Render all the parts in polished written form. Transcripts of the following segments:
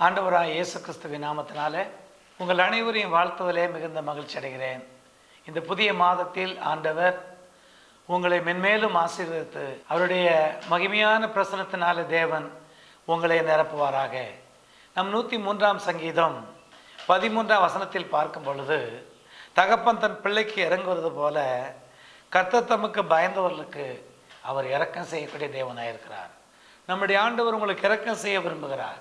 ஆண்டவராய் இயேசு கிறிஸ்துவின் நாமத்தினாலே உங்கள் அனைவரையும் வாழ்த்துவதிலே மிகுந்த மகிழ்ச்சி அடைகிறேன். இந்த புதிய மாதத்தில் ஆண்டவர் உங்களை மென்மேலும் ஆசீர்வதித்து அவருடைய மகிமையான பிரசனத்தினாலே தேவன் உங்களை நிரப்புவாராக. நம் 103ஆம் சங்கீதம் 13ஆம் வசனத்தில் பார்க்கும் பொழுது, தகப்பன் தன் பிள்ளைக்கு இறங்குவது போல கர்த்தர் தமக்கு பயந்தவர்களுக்கு அவர் இரக்கம் செய்யக்கூடிய தேவனாயிருக்கிறார். நம்முடைய ஆண்டவர் உங்களுக்கு இரக்கம் செய்ய விரும்புகிறார்.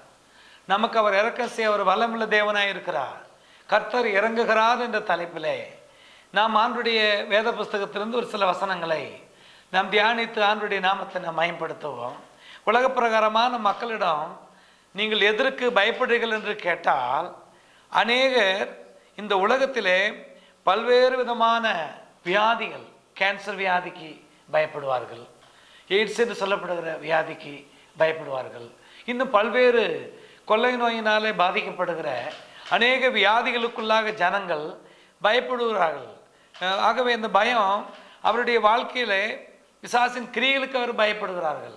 நமக்கு அவர் இரக்கம் செய்ய அவர் வல்லமுள்ள தேவனாய் இருக்கிறார். கர்த்தர் இறங்குகிறார் என்ற தலைப்பிலே நாம் ஆண்டுடைய வேத புஸ்தகத்திலிருந்து ஒரு சில வசனங்களை நாம் தியானித்து ஆண்டுடைய நாமத்தை நாம் மயம்படுத்துவோம். உலக பிரகாரமான மக்களிடம் நீங்கள் எதற்கு பயப்படுறீர்கள் என்று கேட்டால், அநேகர் இந்த உலகத்திலே பல்வேறு விதமான வியாதிகள், கேன்சர் வியாதிக்கு பயப்படுவார்கள், எய்ட்ஸ் என்று சொல்லப்படுகிற வியாதிக்கு பயப்படுவார்கள், இன்னும் பல்வேறு கொள்ளை நோயினாலே பாதிக்கப்படுகிற அநேக வியாதிகளுக்குள்ளாக ஜனங்கள் பயப்படுகிறார்கள். ஆகவே இந்த பயம் அவருடைய வாழ்க்கையிலே பிசாசின் கிரியைகளுக்கு அவர் பயப்படுகிறார்கள்,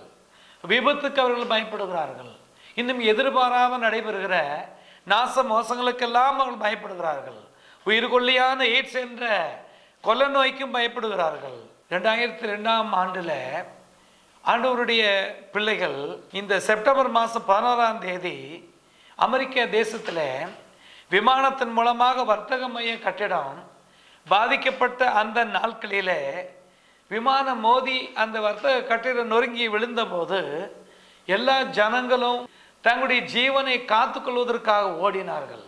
விபத்துக்கு அவர்கள் பயப்படுகிறார்கள், இன்னும் எதிர்பாராமல் நடைபெறுகிற நாச மோசங்களுக்கெல்லாம் அவர்கள் பயப்படுகிறார்கள். உயிர்கொல்லியான எய்ட்ஸ் என்ற கொள்ள நோய்க்கும் பயப்படுகிறார்கள். 2002ஆம் ஆண்டில் ஆண்டவருடைய பிள்ளைகள் இந்த செப்டம்பர் மாதம் 16ஆம் தேதி அமெரிக்க தேசத்தில் விமானத்தின் மூலமாக வர்த்தக மைய கட்டிடம் பாதிக்கப்பட்ட அந்த நாட்களிலே விமானம் மோதி அந்த வர்த்தக கட்டிடம் நொறுங்கி விழுந்தபோது எல்லா ஜனங்களும் தங்களுடைய ஜீவனை காத்துக்கொள்வதற்காக ஓடினார்கள்.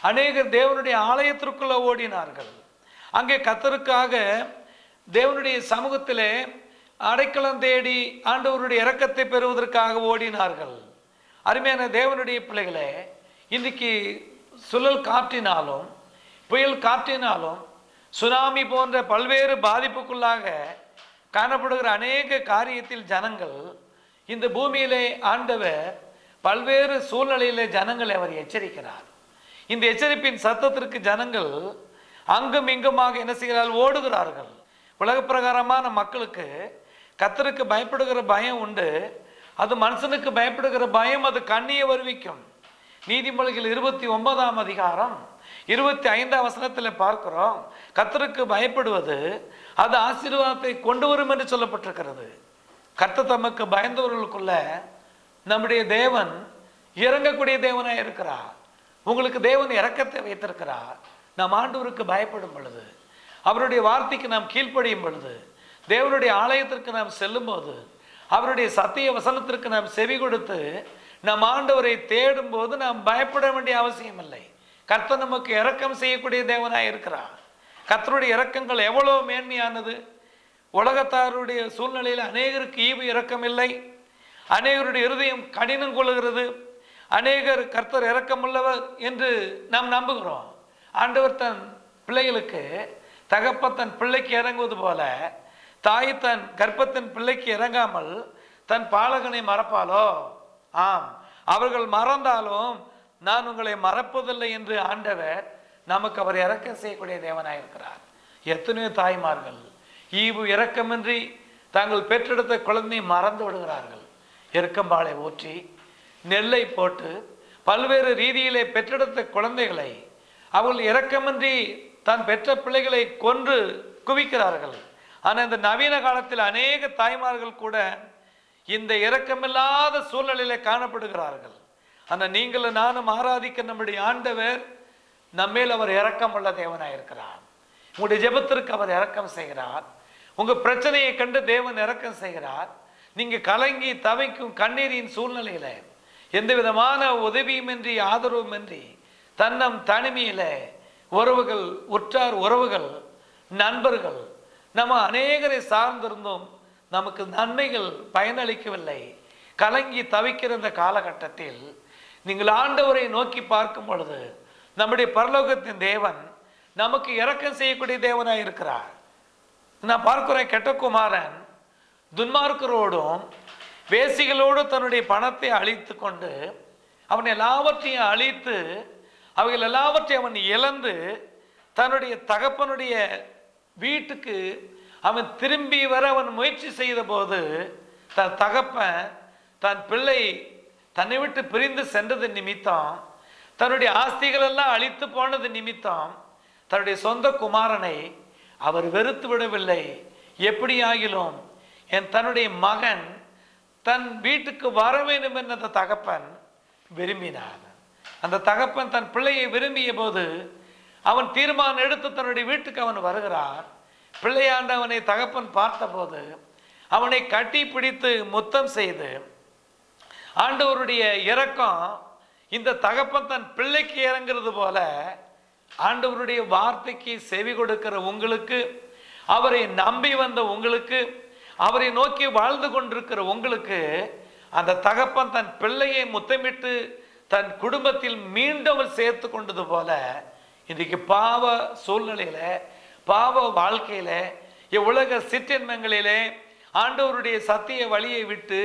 அநேகர் தேவனுடைய ஆலயத்திற்குள்ள ஓடினார்கள். அங்கே கர்த்தருக்காக தேவனுடைய சமூகத்திலே அடைக்கலம் தேடி ஆண்டவருடைய இரக்கத்தை பெறுவதற்காக ஓடினார்கள். அருமையான தேவனுடைய பிள்ளைகளே, இன்றைக்கு சுழல் காற்றினாலும் புயல் காற்றினாலும் சுனாமி போன்ற பல்வேறு பாதிப்புக்குள்ளாக காணப்படுகிற அநேக காரியத்தில் ஜனங்கள் இந்த பூமியிலே ஆண்டவர் பல்வேறு சூழ்நிலையிலே ஜனங்களை அவர் எச்சரிக்கிறார். இந்த எச்சரிப்பின் சத்தத்திற்கு ஜனங்கள் அங்கும் இங்குமாக என்ன செய்கிறார்கள்? ஓடுகிறார்கள். உலக பிரகாரமான மக்களுக்கு கர்த்தருக்கு பயப்படுகிற பயம் உண்டு. அது மனுஷனுக்கு பயப்படுகிற பயம் அது கண்ணியை வருவிக்கும். நீதிமொழிகள் 29ஆம் அதிகாரம் 25ஆம் வசனத்தில் பார்க்கிறோம், கர்த்தருக்கு பயப்படுவது அது ஆசீர்வாதத்தை கொண்டு வரும் என்று சொல்லப்பட்டிருக்கிறது. கர்த்தர் தமக்கு பயந்தவர்களுக்குள்ள நம்முடைய தேவன் இறங்கக்கூடிய தேவனாய் இருக்கிறார். உங்களுக்கு தேவன் இரக்கத்தை வைத்திருக்கிறார். நாம் ஆண்டவருக்கு பயப்படும் பொழுது, அவருடைய வார்த்தைக்கு நாம் கீழ்ப்படியும் பொழுது, தேவனுடைய ஆலயத்திற்கு நாம் செல்லும் போது, அவருடைய சத்திய வசனத்திற்கு நாம் செவி கொடுத்து நம் ஆண்டவரை தேடும் போது நாம் பயப்பட வேண்டிய அவசியம் இல்லை. கர்த்தர் நமக்கு இரக்கம் செய்யக்கூடிய தேவனாய் இருக்கிறார். கர்த்தருடைய இரக்கங்கள் எவ்வளவு மேன்மையானது! உலகத்தாருடைய சூழ்நிலையில் அநேகருக்கு ஈவு இரக்கம் இல்லை. அநேகருடைய இருதயம் கடினம் கொள்ளுகிறது. அநேகர் கர்த்தர் இரக்கமுள்ளவர் என்று நாம் நம்புகிறோம். ஆண்டவர் தன் பிள்ளைகளுக்கு, தகப்பன் தன் பிள்ளைக்கு இறங்குவது போல தாய் தன் கர்ப்பத்தின் பிள்ளைக்கு இறங்காமல் தன் பாலகனை மறப்பாலோ? ஆம், அவர்கள் மறந்தாலும் நான் உங்களை மறப்பதில்லை என்று ஆண்டவர் நமக்கு அவர் இரக்கம் செய்யக்கூடிய தேவனாயிருக்கிறார். எத்தனையோ தாய்மார்கள் ஈவு இரக்கமின்றி தாங்கள் பெற்றெடுத்த குழந்தையை மறந்து விடுகிறார்கள். எருக்கம்பாலை ஊற்றி நெல்லை போட்டு பல்வேறு ரீதியிலே பெற்றெடுத்த குழந்தைகளை அவர்கள் இரக்கமின்றி தான் பெற்ற பிள்ளைகளை கொன்று குவிக்கிறார்கள். ஆனால் இந்த நவீன காலத்தில் அநேக தாய்மார்கள் கூட இந்த இரக்கமில்லாத சூழ்நிலையில காணப்படுகிறார்கள். ஆனால் நீங்களும் நானும் ஆராதிக்க நம்முடைய ஆண்டவர் நம்மேல் அவர் இரக்கம் உள்ள தேவனாயிருக்கிறார். உங்களுடைய ஜெபத்திற்கு அவர் இரக்கம் செய்கிறார். உங்க பிரச்சனையை கண்டு தேவன் இரக்கம் செய்கிறார். நீங்க கலங்கி தவிக்கும் கண்ணீரின் சூழ்நிலையில எந்த விதமான உதவியுமின்றி ஆதரவுமின்றி தன்னம் தனிமையில உறவுகள், உற்றார் உறவுகள், நண்பர்கள் நம்ம அநேகரை சார்ந்திருந்தோம், நமக்கு நன்மைகள் பயனளிக்கவில்லை, கலங்கி தவிக்கிற இந்த காலகட்டத்தில் நீங்கள் ஆண்டவரை நோக்கி பார்க்கும் பொழுது நம்முடைய பரலோகத்தின் தேவன் நமக்கு இரக்கம் செய்யக்கூடிய தேவனாய் இருக்கிறார். நான் பார்க்கிறேன், கெட்ட குமாரன் துன்மார்க்கரோடும் வேசிகளோடு தன்னுடைய பணத்தை அழித்து கொண்டு அவன் எல்லாவற்றையும் அழித்து அவைகள் எல்லாவற்றையும் அவன் இழந்து தன்னுடைய தகப்பனுடைய வீட்டுக்கு அவன் திரும்பி வர அவன் முயற்சி செய்த போது தன் தகப்பன் தன் பிள்ளை தன்னை விட்டு பிரிந்து சென்றது நிமித்தம், தன்னுடைய ஆஸ்திகள் எல்லாம் அழித்து போனது நிமித்தம் தன்னுடைய சொந்த குமாரனை அவர் வெறுத்து விடவில்லை. எப்படியாகிலும் தன்னுடைய மகன் தன் வீட்டுக்கு வர வேண்டும் என்ற அந்த தகப்பன் விரும்பினார். அந்த தகப்பன் தன் பிள்ளையை விரும்பிய போது அவன் தீர்மானம் எடுத்து தன்னுடைய வீட்டுக்கு அவன் வருகிறார். பிள்ளையாண்டவனை தகப்பன் பார்த்தபோது அவனை கட்டி பிடித்து முத்தம் செய்து, ஆண்டவருடைய இரக்கம் இந்த தகப்பன் தன் பிள்ளைக்கு இறங்கிறது போல ஆண்டவருடைய வார்த்தைக்கு செவி கொடுக்கிற உங்களுக்கு, அவரை நம்பி வந்த உங்களுக்கு, அவரை நோக்கி வாழ்ந்து கொண்டிருக்கிற உங்களுக்கு, அந்த தகப்பன் தன் பிள்ளையை முத்தமிட்டு தன் குடும்பத்தில் மீண்டும் சேர்த்து கொண்டது போல இன்றைக்கு பாவ சூழ்நிலையில, பாவ வாழ்க்கையில, உலக சிற்றின்மங்களிலே ஆண்டவருடைய சத்திய வழியை விட்டு,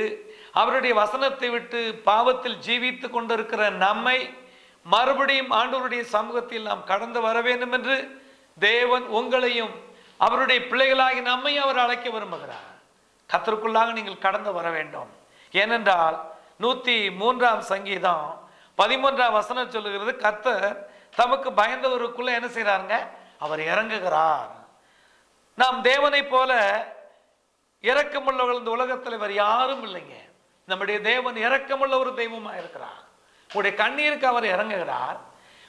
அவருடைய வசனத்தை விட்டு பாவத்தில் ஜீவித்து கொண்டிருக்கிற நம்மை மறுபடியும் ஆண்டவருடைய சமூகத்தில் நாம் கடந்து வர வேண்டும் என்று தேவன் உங்களையும் அவருடைய பிள்ளைகளாகி நம்மை அவர் அழைக்க விரும்புகிறார். கர்த்தருக்குள்ளாக நீங்கள் கடந்து வர வேண்டும். ஏனென்றால் 103ஆம் சங்கீதம் 13ஆம் வசனம் சொல்லுகிறது, கர்த்தர் தமக்கு பயந்தவருக்குள்ள என்ன செய்யறாங்க? அவர் இறங்குகிறார். நாம் தேவனை போல இரக்கமுள்ளவர்கள் இந்த உலகத்தில் வேறு யாரும் இல்லைங்க. நம்முடைய தேவன் இரக்கமுள்ள ஒரு தெய்வமா இருக்கிறார். உங்களுடைய கண்ணீருக்கு அவர் இறங்குகிறார்.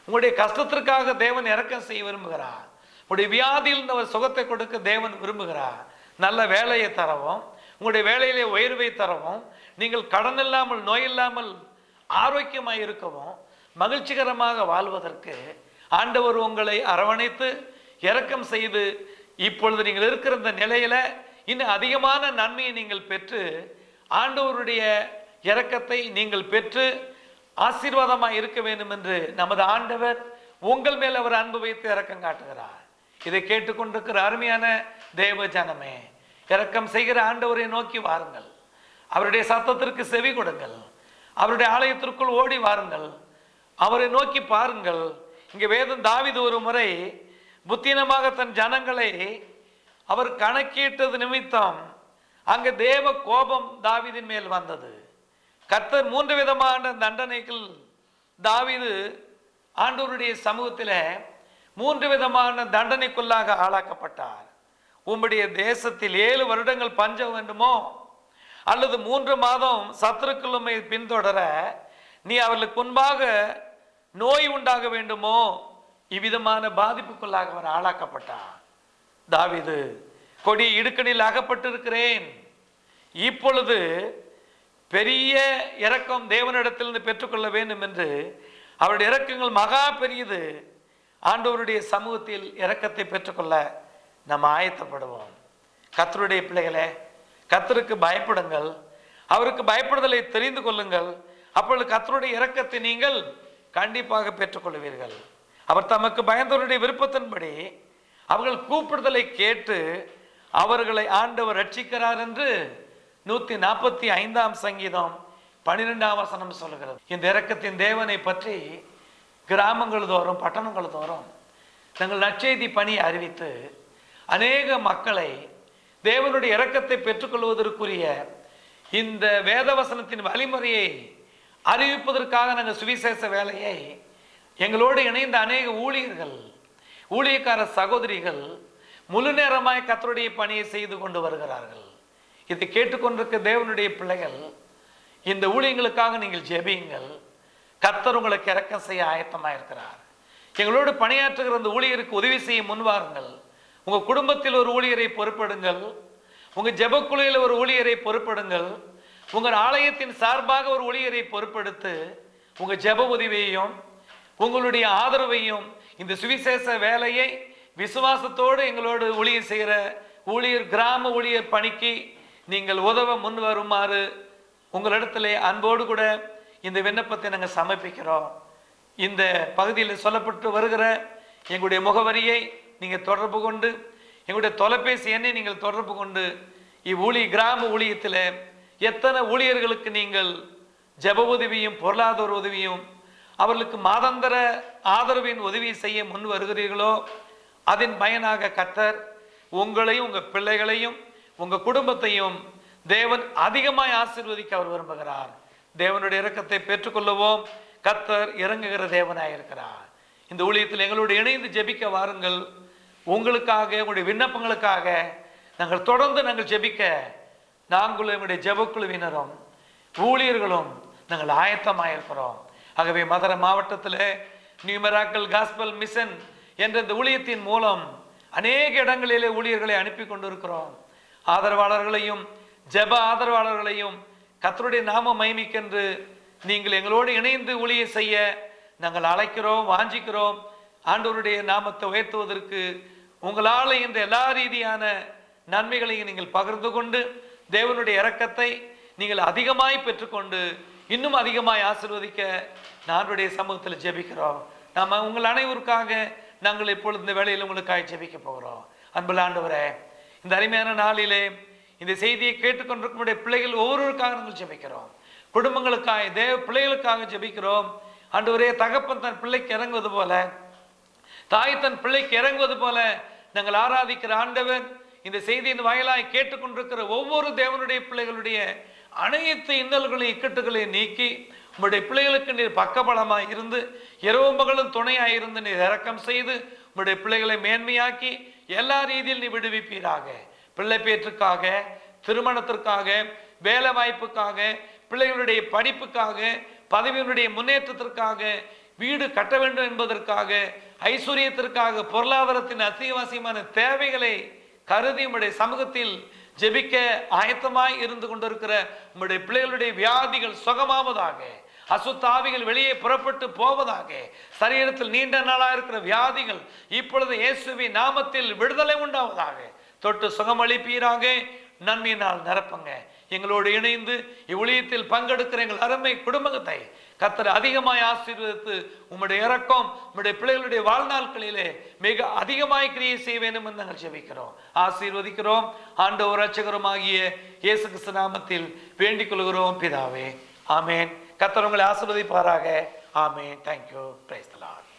உங்களுடைய கஷ்டத்திற்காக தேவன் இரக்கம் செய்ய விரும்புகிறார். உங்களுடைய வியாதியில் அவர் சுகத்தை கொடுக்க தேவன் விரும்புகிறார். நல்ல வேலையை தரவும், உங்களுடைய வேலையிலே உயர்வை தரவும், நீங்கள் கடன் இல்லாமல், நோய் இல்லாமல், ஆரோக்கியமாக இருக்கவும், மகிழ்ச்சிகரமாக வாழ்வதற்கு ஆண்டவர் உங்களை அரவணைத்து இரக்கம் செய்து, இப்பொழுது நீங்கள் இருக்கிற இந்த நிலையில இன்னும் அதிகமான நன்மையை நீங்கள் பெற்று, ஆண்டவருடைய இரக்கத்தை நீங்கள் பெற்று ஆசீர்வாதமாக இருக்க வேண்டும் என்று நமது ஆண்டவர் உங்கள் மேல் அவர் அன்பு வைத்து இரக்கம் காட்டுகிறார். இதை கேட்டுக்கொண்டிருக்கிற அருமையான தேவ ஜனமே, இரக்கம் செய்கிற ஆண்டவரை நோக்கி வாருங்கள். அவருடைய சத்தத்திற்கு செவி கொடுங்கள். அவருடைய ஆலயத்திற்குள் ஓடி வாருங்கள். அவரை நோக்கி பாருங்கள். இங்கே வேதம் தாவீது ஒரு முறை புத்தீனமாக தன் ஜனங்களை அவர் கணக்கிட்டது நிமித்தம் அங்கே தேவ கோபம் தாவீதின் மேல் வந்தது. கர்த்தர் 3 விதமான தண்டனைகள் தாவீது ஆண்டவருடைய சமூகத்தில் 3 விதமான தண்டனைக்குள்ளாக ஆளாக்கப்பட்டார். உம்முடைய தேசத்தில் 7 வருடங்கள் பஞ்சம் வேண்டுமோ, அல்லது 3 மாதம் சத்துருக்கள் உம்மை பின்தொடர நீ அவர்களுக்கு முன்பாக நோய் உண்டாக வேண்டுமோ, இவ்விதமான பாதிப்புக்குள்ளாக அவர் ஆளாக்கப்பட்டார். தாவீது, கொடி இடுக்கணில் அகப்பட்டிருக்கிறேன், இப்பொழுது பெரிய இரக்கம் தேவனிடத்திலிருந்து பெற்றுக்கொள்ள வேண்டும் என்று, அவருடைய இரக்கங்கள் மகா பெரியது. ஆண்டவருடைய சமூகத்தில் இரக்கத்தை பெற்றுக்கொள்ள நாம் ஆயத்தப்படுவோம். கர்த்தருடைய பிள்ளைகளே, கர்த்தருக்கு பயப்படுங்கள். அவருக்கு பயப்படுதலை தெரிந்து கொள்ளுங்கள். அப்பொழுது கர்த்தருடைய இரக்கத்தை நீங்கள் கண்டிப்பாக பெற்றுக்கொள்வீர்கள். அவர் தமக்கு பயந்தவருடைய விருப்பத்தின்படி அவர்கள் கூப்பிடுதலை கேட்டு அவர்களை ஆண்டவர் ரட்சிக்கிறார் என்று 145ஆம் சங்கீதம் 12ஆம் வசனம் சொல்கிறது. இந்த இரக்கத்தின் தேவனை பற்றி கிராமங்கள் தோறும், பட்டணங்கள் தோறும் தங்கள் நற்செய்தி பணி அறிவித்து அநேக மக்களை தேவனுடைய இரக்கத்தை பெற்றுக்கொள்வதற்குரிய இந்த வேதவசனத்தின் வழிமுறையை அறிவிப்பதற்காக நாங்கள் சுவிசேஷ வேலையை எங்களோடு இணைந்த அநேக ஊழியர்கள், ஊழியக்கார சகோதரிகள் முழு நேரமாய் கர்த்தருடைய பணியை செய்து கொண்டு வருகிறார்கள். இதை கேட்டுக்கொண்டிருக்க தேவனுடைய பிள்ளைகள், இந்த ஊழியங்களுக்காக நீங்கள் ஜெபியுங்கள். கர்த்தர் உங்களுக்கு இரக்கம் செய்ய ஆயத்தமாக இருக்கிறார். எங்களோடு பணியாற்றுகிற அந்த ஊழியருக்கு உதவி செய்ய முன்வாருங்கள். உங்கள் குடும்பத்தில் ஒரு ஊழியரை பொறுப்படுங்கள். உங்கள் ஜெபக்குழுவில் ஒரு ஊழியரை பொறுப்படுங்கள். உங்கள் ஆலயத்தின் சார்பாக ஒரு ஊழியரை பொறுப்படுத்து உங்கள் ஜெப உதவியையும் உங்களுடைய ஆதரவையும் இந்த சுவிசேஷ வேலையை விசுவாசத்தோடு எங்களோடு ஊழியர் செய்கிற ஊழியர், கிராம ஊழியர் பணிக்கு நீங்கள் உதவ முன் வருமாறு உங்களிடத்திலே அன்போடு கூட இந்த விண்ணப்பத்தை நாங்கள் சமர்ப்பிக்கிறோம். இந்த பகுதியில் சொல்லப்பட்டு வருகிற எங்களுடைய முகவரியை நீங்கள் தொடர்பு கொண்டு, எங்களுடைய தொலைபேசி எண்ணை நீங்கள் தொடர்பு கொண்டு, கிராம ஊழியத்தில் எத்தனை ஊழியர்களுக்கு நீங்கள் ஜெப உதவியும் பொருளாதார உதவியும் அவர்களுக்கு மாதாந்திர ஆதரவின் உதவி செய்ய முன் வருகிறீர்களோ, அதன் பயனாக கர்த்தர் உங்களையும் உங்கள் பிள்ளைகளையும் உங்கள் குடும்பத்தையும் தேவன் அதிகமாய் ஆசீர்வதிக்க அவர் விரும்புகிறார். தேவனுடைய இரக்கத்தை பெற்றுக்கொள்ளுவோம். கர்த்தர் இறங்குகிற தேவனாயிருக்கிறார். இந்த ஊழியத்தில் எங்களோடு இணைந்து ஜெபிக்க வாருங்கள். உங்களுக்காக, உங்களுடைய விண்ணப்பங்களுக்காக நாங்கள் தொடர்ந்து ஜெபிக்க நாங்களும் எங்களுடைய ஜெபக்குழுவினரும் ஊழியர்களும் நாங்கள் ஆயத்தமாயிருக்கிறோம். ஆகவே மதுரை மாவட்டத்தில் நியூ மிராக்கிள் காஸ்பல் மிஷன் என்ற இந்த ஊழியத்தின் மூலம் அநேக இடங்களிலே ஊழியர்களை அனுப்பி கொண்டிருக்கிறோம். ஆதரவாளர்களையும் ஜெப ஆதரவாளர்களையும் கர்த்தருடைய நாம மகிமைக்கென்று நீங்கள் எங்களோடு இணைந்து ஊழியம் செய்ய நாங்கள் அழைக்கிறோம், வாஞ்சிக்கிறோம். ஆண்டவருடைய நாமத்தை உயர்த்துவதற்கு உங்களால் என்ற எல்லா ரீதியான நன்மைகளையும் நீங்கள் பகிர்ந்து கொண்டு தேவனுடைய இரக்கத்தை நீங்கள் அதிகமாய் பெற்றுக்கொண்டு இன்னும் அதிகமாய் ஆசீர்வதிக்க நானுடைய சமூகத்தில் ஜெபிக்கிறோம். நாம் உங்கள் அனைவருக்காக நாங்கள் இப்பொழுது இந்த வேளையில் உங்களுக்காக ஜெபிக்க போகிறோம். அன்புள்ள ஆண்டவரே, இந்த அருமையான நாளிலே இந்த செய்தியை கேட்டுக்கொண்டிருக்கும் பிள்ளைகள் ஒவ்வொருவருக்காக நாங்கள் ஜெபிக்கிறோம். குடும்பங்களுக்காக, தேவ பிள்ளைகளுக்காக ஜெபிக்கிறோம். ஆண்டவரே, தகப்பன் தன் பிள்ளைக்கு இறங்குவது போல, தாய் தன் பிள்ளைக்கு இறங்குவது போல நாங்கள் ஆராதிக்கிற ஆண்டவர் இந்த செய்தியின் வாயிலாய் கேட்டுக்கொண்டிருக்கிற ஒவ்வொரு தேவனுடைய பிள்ளைகளுடைய அனைத்து இன்னல்களையும் இக்கட்டுகளையும் நீக்கி உங்களுடைய பிள்ளைகளுக்கு நீர் பக்கபலமாய் இருந்து இரவும் பகலும் துணையாய் இருந்து நீர் இரக்கம் செய்து உங்களுடைய பிள்ளைகளை மேன்மையாக்கி எல்லா ரீதியில் நீ விடுவிப்பீராக. பிள்ளை பேற்றுக்காக, திருமணத்திற்காக, வேலை வாய்ப்புக்காக, பிள்ளைகளுடைய படிப்புக்காக, பதவியினுடைய முன்னேற்றத்திற்காக, வீடு கட்ட வேண்டும் என்பதற்காக, ஐஸ்வர்யத்திற்காக, பொருளாதாரத்தின் அத்தியாவசியமான தேவைகளை கருதி உம்முடைய சமூகத்தில் ஜெபிக்க ஆயத்தமாய் இருந்து கொண்டிருக்கிற உம்முடைய பிள்ளைகளுடைய வியாதிகள் சுகமாவதாக, அசுத்தாவிகள் வெளியே புறப்பட்டு போவதாக, சரீரத்தில் நீண்ட நாளாக இருக்கிற வியாதிகள் இப்பொழுது இயேசுவின் நாமத்தில் விடுதலை உண்டாவதாக. தொட்டு சுகமளிப்பீராக, நன்மையினால் நிரப்புங்க. எங்களோடு இணைந்து இவ்வூழியத்தில் பங்கெடுக்கிற எங்கள் அருமை குடும்பத்தை கர்த்தர் அதிகமாய் ஆசீர்வதித்து உம்முடைய இரக்கம் உம்முடைய பிள்ளைகளுடைய வாழ்நாட்களிலே மிக அதிகமாய் கிரியை செய்ய வேண்டும் என்று நாங்கள் ஜெபிக்கிறோம், ஆசீர்வதிக்கிறோம். ஆண்டவர் இரட்சகருமாகிய இயேசு கிறிஸ்து நாமத்தில் வேண்டிக் கொள்கிறோம் பிதாவே, ஆமேன். கர்த்தர் உங்களை ஆசீர்வதிப்பாராக. ஆமேன். தேங்க்யூ. Praise the Lord.